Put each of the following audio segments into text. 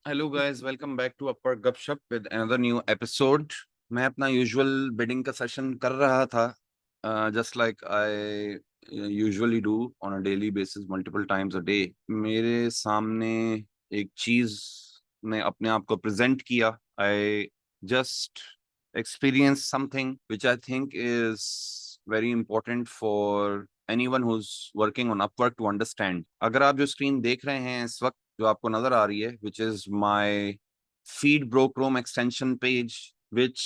Hello guys, welcome back to upper gupshup with another new episode. मैं अपना usual bidding का session कर रहा था, just like I usually do on a daily basis multiple times a day. मेरे सामने एक चीज ने अपने आप को प्रेजेंट किया। I just experience something which I think is very important for anyone who is working on Upwork to understand. अगर आप जो स्क्रीन देख रहे हैं इस वक्त, जो आपको नजर आ रही है, which is my feed bro chrome extension page, which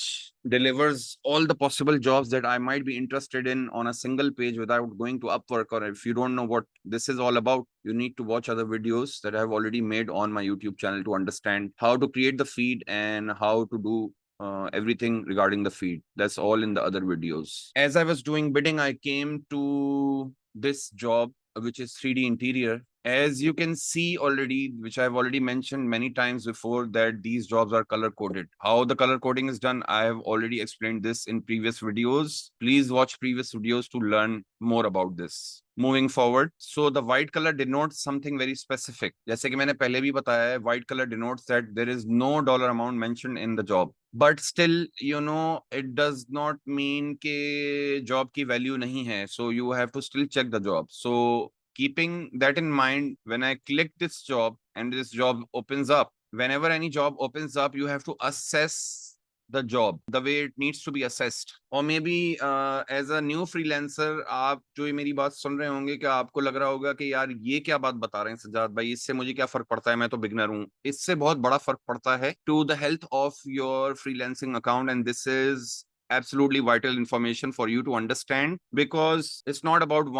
delivers all the possible jobs that I might be interested in on a single page without going to Upwork. Or if you don't know what this is all about, you need to watch other videos that I have already made on my YouTube channel to understand how to create the feed and how to do everything regarding the feed. That's all in the other videos. As I was doing bidding, I came to this job, which is 3D interior. As you can see already, which I've already mentioned many times before, that these jobs are color coded. How the color coding is done, I have already explained this in previous videos. Please watch previous videos to learn more about this. Moving forward, so the white color denotes something very specific. जैसे कि मैंने पहले भी बताया है, white color denotes that there is no dollar amount mentioned in the job. But still, it does not mean कि job की value नहीं है. So you have to still check the job. So keeping that in mind, when I click this job and this job opens up, whenever any job opens up, you have to assess the job the way it needs to be assessed. Or maybe as a new freelancer, आप जो ये मेरी बात सुन रहे होंगे कि आपको लग रहा होगा कि यार ये क्या बात बता रहे हैं सज्जाद भाई, इससे मुझे क्या फर्क पड़ता है, मैं तो बिगनर हूँ। इससे बहुत बड़ा फर्क पड़ता है to the health of your freelancing account, and this is absolutely vital information for you to understand, because it's not about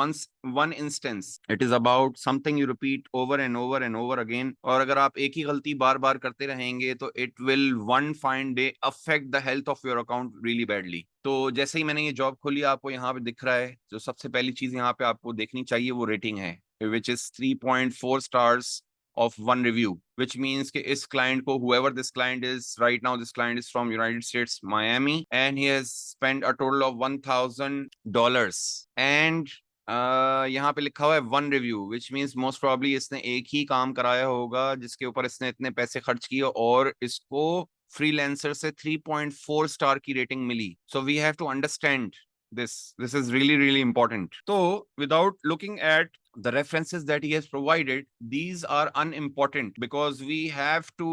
one instance, it is about something you repeat over and over and over again. और अगर आप एक ही गलती बार बार करते रहेंगे तो it will one fine day affect the health of your account really badly. तो जैसे ही मैंने ये जॉब खोली, आपको यहाँ पे दिख रहा है, जो सबसे पहली चीज यहाँ पे आपको देखनी चाहिए वो रेटिंग है, which is 3.4 stars of one review, which means कि इस client को, whoever this client is right now, this client is from United States Miami and he has spent a total of $1,000 and यहाँ पे लिखा हुआ है one review, which means most probably इसने एक ही काम कराया होगा जिसके ऊपर इसने इतने पैसे खर्च किए और इसको फ्रीलांसर से 3.4 स्टार की रेटिंग मिली. So we have to understand this is really important. So without looking at the references that he has provided, these are unimportant because we have to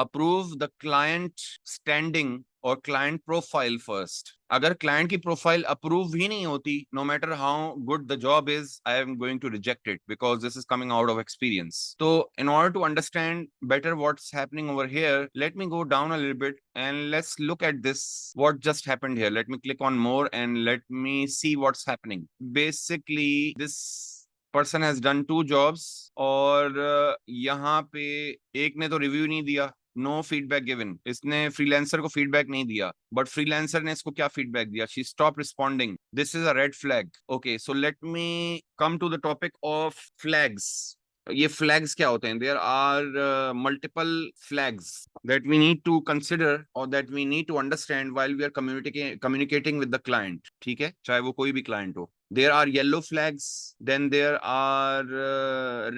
approve the client standing और client profile first. अगर client की profile approve ही नहीं होती, no matter how good the job is, I am going to reject it because this is coming out of experience. तो in order to understand better what's happening over here, let me go down a little bit and let's look at this, what just happened here. Let me click on more and let me see what's happening. Basically this person has done two jobs और यहाँ पे एक ने तो review नहीं दिया, no feedback given, इसने freelancer को फीडबैक नहीं दिया, बट फ्रीलांसर ने इसको क्या फीडबैक दिया, she stop responding. This is a red flag. Okay, so let me come to the topic of flags. ये फ्लैग्स क्या होते हैं? There are multiple flags that we need to consider और that we need to understand while we are communicating with the client. ठीक है, चाहे वो कोई भी क्लाइंट हो. There are yellow flags, then there are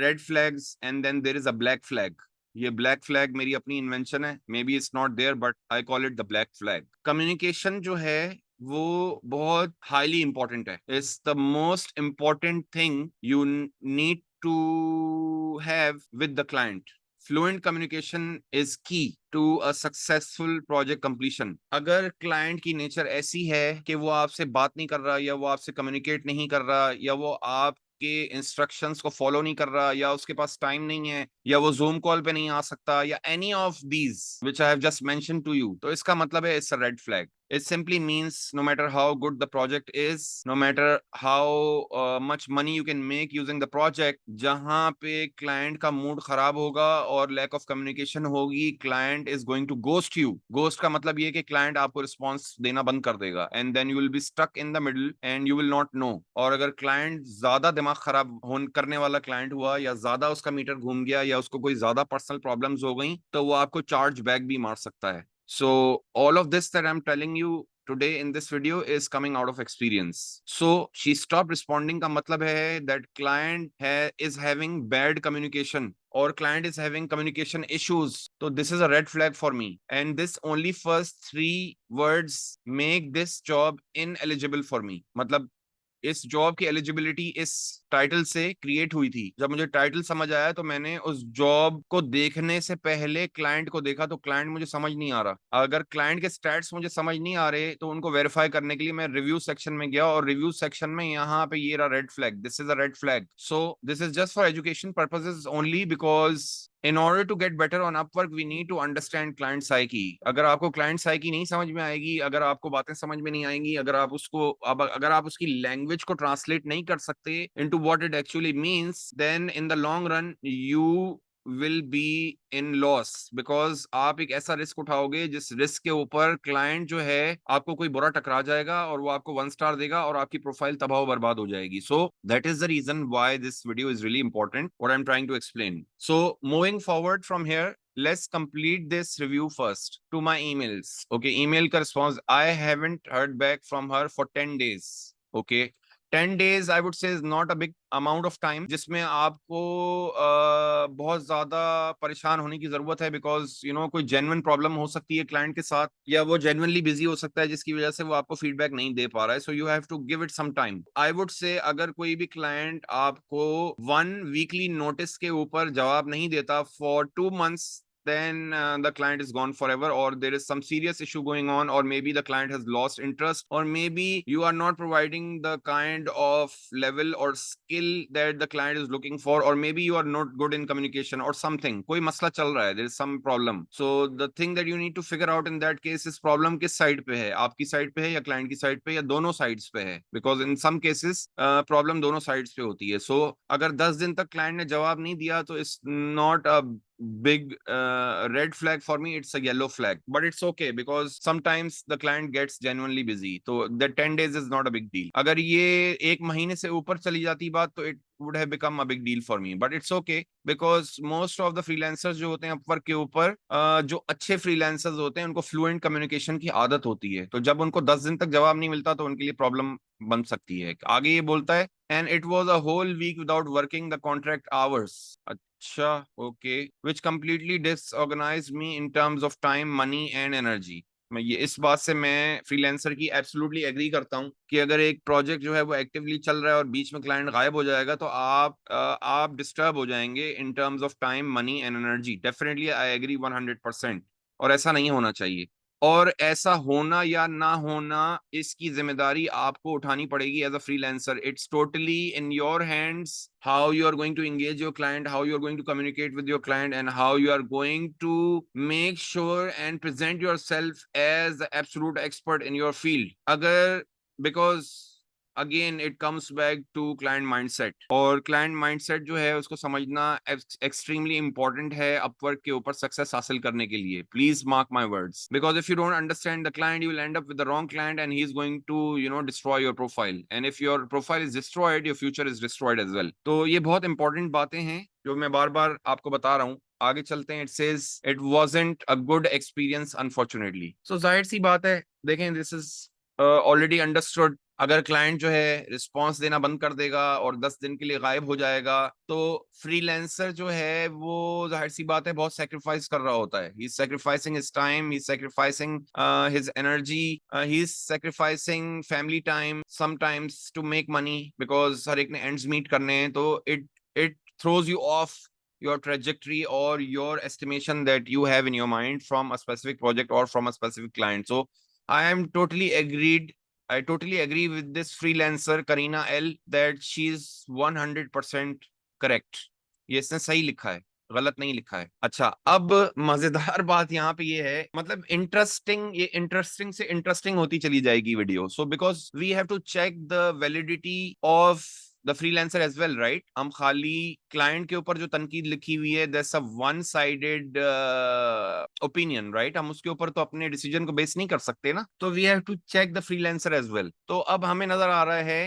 red flags, and then there is a black flag. ये black flag मेरी अपनी इन्वेंशन है, may be it's not there but I call it the black flag. Communication जो है वो बहुत highly important है. It's the most important thing you need to have with the client. Fluent communication is key to a successful project completion. अगर client की nature ऐसी है कि वो आपसे बात नहीं कर रहा, या वो आपसे कम्युनिकेट नहीं कर रहा, या वो आप के इंस्ट्रक्शंस को फॉलो नहीं कर रहा, या उसके पास टाइम नहीं है, या वो जूम कॉल पे नहीं आ सकता, या any of these which I have just mention to you, तो इसका मतलब है it's a red flag. It simply means no matter how good the project is, no matter how much money you can make using the project, जहां पे client का mood खराब होगा और लैक ऑफ कम्युनिकेशन होगी, client is going to ghost you. Ghost का मतलब ये कि क्लाइंट आपको रिस्पॉन्स देना बंद कर देगा and then you will be stuck in the middle and you will not know. और अगर क्लाइंट ज्यादा दिमाग खराब करने वाला क्लाइंट हुआ, या ज्यादा उसका मीटर घूम गया, या उसको कोई ज्यादा पर्सनल प्रॉब्लम्स हो गई, तो वो आपको चार्ज बैक भी मार सकता है. So all of this that I'm telling you today in this video is coming out of experience. So she stopped responding का मतलब है that client is having bad communication or client is having communication issues. So this is a red flag for me, and this only first 3 words make this job ineligible for me. मतलब इस job की eligibility इस title से create हुई थी। जब मुझे title समझ आया तो मैंने उस जॉब को देखने से पहले क्लाइंट को देखा, तो क्लाइंट मुझे समझ नहीं आ रहा। अगर क्लाइंट के स्टैट्स मुझे समझ नहीं आ रहे तो उनको वेरीफाई करने के लिए मैं रिव्यू सेक्शन में गया, और रिव्यू सेक्शन में यहाँ पे ये रहा red flag, this is a red flag. So this is just for education purposes only, because in order to get better on Upwork, we need to understand client psyche. अगर आपको client psyche नहीं समझ में आएगी, अगर आपको बातें समझ में नहीं आएंगी, अगर आप उसकी लैंग्वेज को ट्रांसलेट नहीं कर सकते into what it actually means, then in the long run you will be in loss, because आप एक ऐसा रिस्क उठाओगे जिस रिस्क के ऊपर क्लाइंट जो है आपको कोई बुरा टकरा जाएगा और वो आपको 1 स्टार देगा और आपकी प्रोफाइल तबाह बर्बाद हो जाएगी। So that is the reason why this video is really important, what I am trying to explain. So moving forward from here, let's complete this review first. To my emails, okay, email का response, I haven't heard back from her for 10 days. Okay, 10 days I would say is not a big amount of time जिसमें आपको बहुत ज्यादा परेशान होने की जरूरत है, बिकॉज यू नो कोई जेन्युइन प्रॉब्लम हो सकती है क्लाइंट के साथ, या वो जेन्युइनली बिजी हो सकता है जिसकी वजह से वो आपको फीडबैक नहीं दे पा रहा है। So you have to give it some time. I would say अगर कोई भी क्लाइंट आपको 1 वीकली नोटिस के ऊपर जवाब नहीं देता for 2 months, then the client is gone forever, or there is some serious issue going on, or maybe the client has lost interest, or maybe you are not providing the kind of level or skill that the client is looking for, or maybe you are not good in communication or something, कोई मसला चल रहा है, there is some problem. So the thing that you need to figure out in that case is problem किस side पे है, आपकी side पे है या क्लाइंट की साइड पे या दोनों साइड्स पे है, because in some cases problem दोनों साइड्स पे होती है। So अगर 10 दिन तक क्लाइंट ने जवाब नहीं दिया तो it's not a big red flag for me, it's a yellow flag, but it's okay because sometimes the client gets genuinely busy, so the 10 days is not a big deal. अगर ये 1 महीने से ऊपर चली जाती बात तो it would have become a big deal for me, but it's okay because most of the freelancers जो होते हैं Upwork के ऊपर जो अच्छे freelancers होते हैं उनको fluent communication की आदत होती है, तो जब उनको 10 दिन तक जवाब नहीं मिलता तो उनके लिए प्रॉब्लम बन सकती है। आगे ये बोलता है, and it was a whole week without working the contract hours. अच्छा, okay, which completely disorganized me in terms of time, money and energy. मैं ये इस बात से मैं फ्रीलांसर की एब्सोल्युटली एग्री करता हूँ कि अगर एक प्रोजेक्ट जो है वो एक्टिवली चल रहा है और बीच में क्लाइंट गायब हो जाएगा तो आप डिस्टर्ब हो जाएंगे in terms of time, money and energy. Definitely I agree 100%, और ऐसा नहीं होना चाहिए। और ऐसा होना या ना होना इसकी जिम्मेदारी आपको उठानी पड़ेगी as a freelancer. It's totally in your hands how you are going to engage your client, how you are going to communicate with your client, and how you are going to make sure and present yourself as the absolute expert in your field. अगर because again it comes back to client mindset, और client mindset जो है उसको समझना extremely important है Upwork के ऊपर success हासिल करने के लिए। Please mark my words, because if you don't understand the client you will end up with the wrong client and he is going to destroy your profile, and if your profile is destroyed your future is destroyed as well. तो ये बहुत important बातें हैं जो मैं बार बार आपको बता रहा हूँ। आगे चलते हैं। It says it wasn't a good experience unfortunately. So जाहिर सी बात है, देखें this is ऑलरेडी अंडरस्टूड। अगर क्लाइंट जो है रिस्पांस देना बंद कर देगा और 10 दिन के लिए गायब हो जाएगा तो फ्रीलांसर जो है वो जाहिर सी बात है बहुत सेक्रीफाइस कर रहा होता है। He is sacrificing his time, he is sacrificing his energy, he is sacrificing family time sometimes to make money, because हर एक ने एंड्स मीट करने हैं। तो it throws you off your trajectory or your estimation that you have in your mind from a specific project or from a specific client. So I am totally agreed. I totally agree with this freelancer Karina L that she's 100% correct. ये इसने सही लिखा है, गलत नहीं लिखा है। अच्छा, अब मजेदार बात यहाँ पे ये है, मतलब ये इंटरेस्टिंग से इंटरेस्टिंग होती चली जाएगी video. So because we have to check the validity of the freelancer as well, right? हम खाली क्लाइंट के ऊपर जो तनकीद लिखी हुई है, that's a one sided opinion, right? हम उसके ऊपर तो अपने डिसीजन को बेस नहीं कर सकते ना, तो we have to check the freelancer as well. तो अब हमें नजर आ रहा है,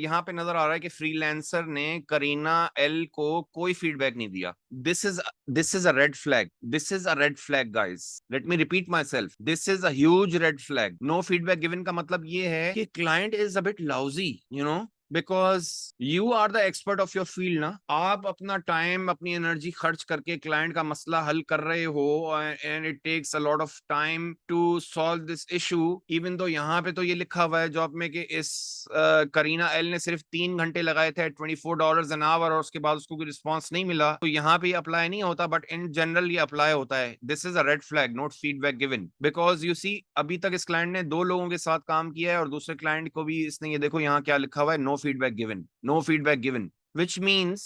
यहाँ पे नजर आ रहा है कि फ्रीलांसर ने करीना एल को कोई फीडबैक नहीं दिया। This is a red flag, this is a red flag guys, let me repeat myself, this is a huge red flag. No feedback given का मतलब ये है कि client is a bit lousy, you know, because you are the expert of your field ना। आप अपना time, अपनी energy खर्च करके क्लाइंट का मसला हल कर रहे हो, and it takes a lot of time to solve this issue. Even तो यहाँ पे तो ये लिखा हुआ है जॉब में कि इस करीना एल ने सिर्फ 3 घंटे लगाए थे, $24 एन आवर, और उसके बाद उसको कोई रिस्पॉन्स नहीं मिला, तो यहाँ पे अप्लाई नहीं होता, बट इन जनरल ये अप्लाई होता है। This is a red flag, not feedback given, because you see अभी तक इस क्लाइंट ने 2 लोगों के साथ काम किया है, और दूसरे क्लाइंट को भी इसने, ये देखो यहाँ क्या लिखा हुआ है, no feedback given, no feedback given, which means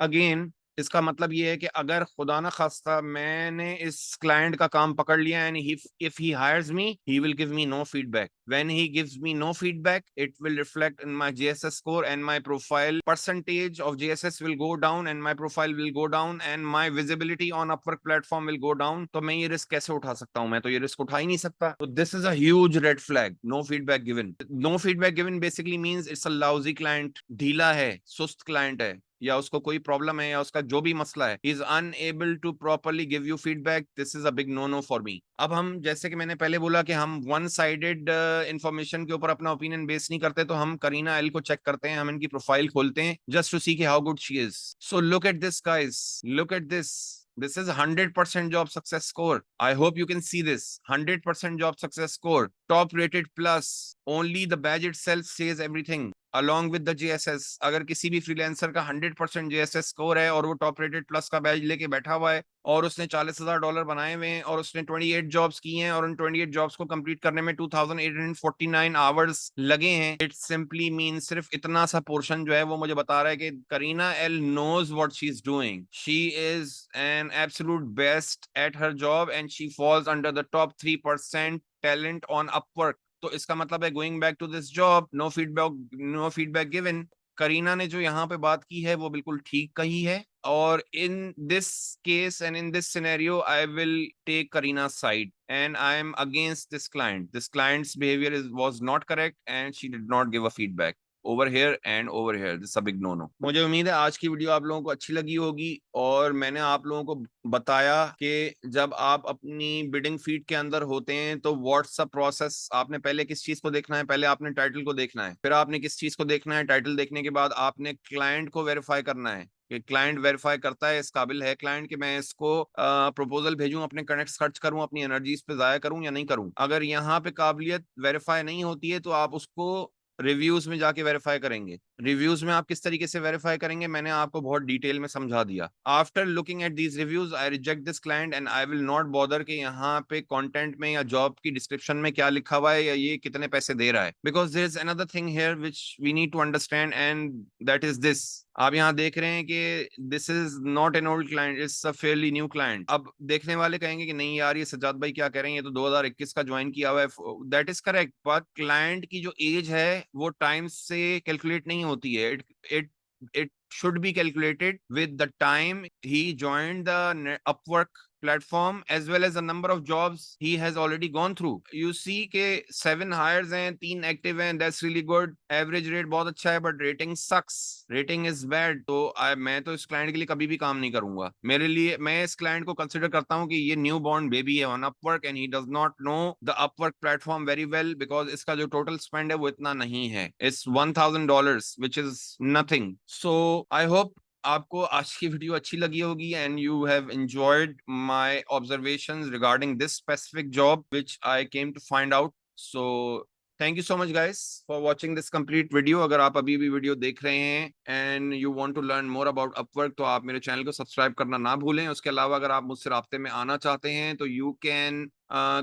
again, इसका मतलब ये है कि अगर खुदा ना खास्ता मैंने इस क्लाइंट का काम पकड़ लिया, and if he hires me, he will give me no feedback. When he gives me no feedback, it will reflect in my GSS score, and my profile percentage of GSS will go down, and my profile will go down, and my visibility on Upwork platform will go down. तो मैं ये risk कैसे उठा सकता हूं? मैं तो ये रिस्क उठा ही नहीं सकता। तो this is a huge red flag, no feedback given. No feedback given basically means it's a lousy client, ढीला है, सुस्त क्लाइंट है, या उसको कोई प्रॉब्लम है, या उसका जो भी मसला है, is unable to properly give you feedback, this is a big no no for me. अब हम, जैसे कि मैंने पहले बोला कि हम वन साइडेड इंफॉर्मेशन के ऊपर अपना ओपिनियन बेस नहीं करते, तो हम करीना एल को चेक करते हैं, हम इनकी प्रोफाइल खोलते हैं, जस्ट टू सी कि how good she is. So look at this guys, look at this, this is 100% job success score. I hope you can see this 100% job success score, top rated plus, only the badge itself says everything along with the JSS। अगर किसी भी freelancer का 100% JSS score है और वो top rated plus का बैज लेके बैठा हुआ है, और उसने $40,000 बनाए हुए हैं, और उसने 28 जॉब्स की हैं, और उन 28 जॉब्स को कंप्लीट करने में 2849 आवर्स लगे हैं, इट सिंपली मीन, सिर्फ इतना सा पोर्शन जो है वो मुझे बता रहा है कि Kareena L knows what she is doing, she is an absolute best at her job, and she falls under the top 3% talent on Upwork. तो इसका मतलब है, going back to this job, no feedback given. Kareena ने जो यहाँ पे बात की है वो बिल्कुल ठीक कही है, और in this case and in this scenario I will take Kareena side, and I am against this client. This client's behaviour is was not correct, and she did not give a feedback over here and over here, this a big no no. मुझे उम्मीद है आज की video आप लोगों को अच्छी लगी होगी, और मैंने आप लोगों को बताया कि जब आप अपनी बिडिंग फीड के अंदर होते हैं तो व्हाट्स अ प्रोसेस। आपने पहले किस चीज को देखना है? पहले आपने टाइटल को देखना है, फिर आपने किस चीज को देखना है? टाइटल देखने के बाद आपने क्लाइंट को वेरीफाई करना है कि क्लाइंट वेरीफाई करता है, इस काबिल है क्लाइंट कि मैं इसको प्रपोजल भेजूं, अपने कनेक्ट्स खर्च करूं, अपनी एनर्जी इस पे जाया करूं या नहीं करूं। अगर यहाँ पे काबिलियत वेरीफाई नहीं होती है तो आप उसको रिव्यूज में जाके वेरीफाई करेंगे। रिव्यूज में आप किस तरीके से वेरीफाई करेंगे मैंने आपको बहुत डिटेल में समझा दिया। After looking at these reviews I reject this client, and I will not bother कि यहाँ पे कंटेंट में या जॉब की डिस्क्रिप्शन में क्या लिखा हुआ है या ये कितने पैसे दे रहा है, because there is another thing here which we need to understand, and that is this. आप यहाँ देख रहे हैं कि this is not an old client, it's a fairly new client. अब देखने वाले कहेंगे कि नहीं यार, ये सज्जाद भाई क्या कह रहे हैं, ये तो 2021 का ज्वाइन किया हुआ है। दैट इज करेक्ट, पर क्लाइंट की जो एज है वो टाइम से कैलकुलेट नहीं होती है। It it should be calculated with the time he joined the Upwork platform as well as the number of jobs he has already gone through. You see के 7 hires हैं, 3 active हैं, that's really good. Average rate बहुत अच्छा है, but rating sucks, rating is bad। तो मैं तो इस क्लाइंट के लिए कभी भी काम नहीं करूंगा। मेरे लिए, मैं इस क्लाइंट को कंसिडर करता हूँ कि ये न्यू बॉर्न बेबी है on Upwork and he does not know the Upwork platform very well, because इसका जो टोटल स्पेंड है वो इतना नहीं है, it's $1,000 which is nothing। So I hope आपको आज की वीडियो अच्छी लगी होगी, and you have enjoyed my observations regarding this specific job which I came to find out. So thank you so much guys for watching this complete video. अगर आप अभी भी वीडियो देख रहे हैं and you want to learn more about Upwork, तो आप मेरे चैनल को सब्सक्राइब करना ना भूलें। उसके अलावा अगर आप मुझसे राब्ते में आना चाहते हैं तो you can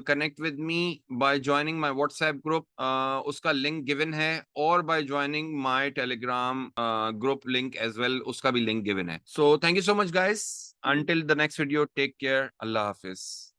connect with me by joining my WhatsApp group, उसका लिंक गिवन है, और by joining my Telegram group link as well, उसका भी लिंक गिवन है। So thank you so much guys, until the next video, take care, Allah Hafiz।